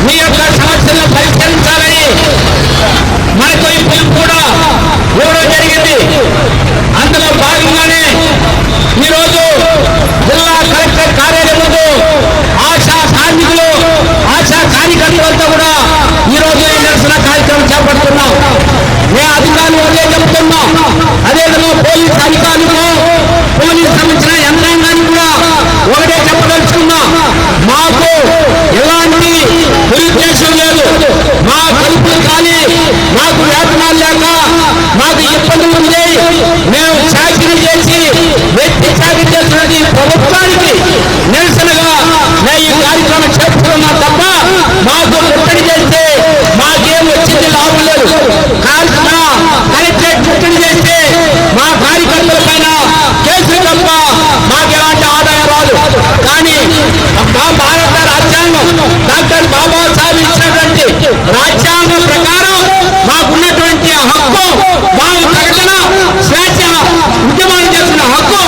మీ యొక్క సమస్యలను పరిష్కరించాలని మనకు ఈ పిలుపు కూడా ఇవ్వడం జరిగింది. అందులో భాగంగానే ఈరోజు జిల్లా కలెక్టర్ కార్యాలయం ముందు ఆశా కార్మికులు ఆశా కార్యకర్తలతో కూడా ఈరోజు ఈ నిరసన కార్యక్రమం చేపడుతున్నాం. మేము అధికారులు అదే చెబుతున్నాం. అదేవిధంగా పోలీసు అధికారులకు పోలీసు సంబంధించిన యంత్రాంగాన్ని కూడా ఒకటే చెప్పదలుచుకున్నాం. మాకు ఎలాంటి దురుద్దేశం లేదు. మా కలుపులు కానీ మాకు వేతనాలు లేక మాకు ఇబ్బందులు ఉంది. మేము చాకరీ చేసి వ్యక్తి చాకరీ చేస్తున్నది ప్రభుత్వానికి నిరసనగా మేము ఈ కార్యక్రమం చేస్తున్నాం తప్ప మాకు ముట్టడి చేస్తే మాకేం వచ్చింది లాభం లేదు. కలెక్టరేట్ ముట్టడి చేస్తే మా కార్యకర్తల పైన కేసులు తప్ప మాకు ఎలాంటి ఆదాయం రాదు. కానీ మా భారత రాజ్యాంగం డాక్టర్ బాబాసాహెబ్ ఇచ్చినటువంటి రాజ్యాంగం ప్రకారం మాకున్నటువంటి హక్కు, మా ప్రకటన స్వేచ్ఛ ఉద్యమాలు చేస్తున్న హక్కు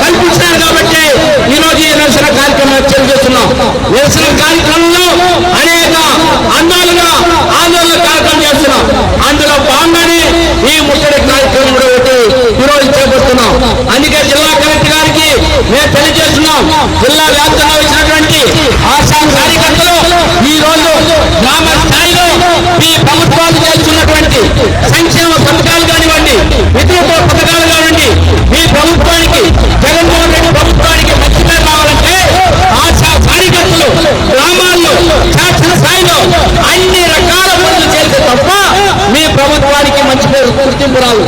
కల్పించినారు. కాబట్టి ఈరోజు ఈ నిరసన కార్యక్రమం చేస్తున్నాం. నిరసన కార్యక్రమంలో అనేక ఆందోళన కార్యక్రమం చేస్తున్నాం. అందులో భాగంగానే ఈ ముట్టడి కార్యక్రమం కూడా ఒకటి ఈరోజు చేపడుతున్నాం. అందుకే జిల్లా కలెక్టర్ గారికి మేము తెలియజేస్తున్నాం. జిల్లా వ్యాప్తంగా వచ్చినటువంటి ఆశా కార్యకర్తలు ఈ రోజు గ్రామ స్థాయిలో మీ ప్రభుత్వాలు చేస్తున్నటువంటి సంక్షేమ పథకాలు కానివ్వండి, విద్యుత్ పథకాలు కానివ్వండి, మీ ప్రభుత్వానికి జగన్మోహన్ రెడ్డి ప్రభుత్వానికి మంచి పేరు రావాలంటే ఆశా కార్యకర్తలు గ్రామాల్లో శాసన స్థాయిలో అన్ని రకాల పనులు చేస్తే తప్ప మీ ప్రభుత్వానికి మంచి పేరు గుర్తింపు రాదు.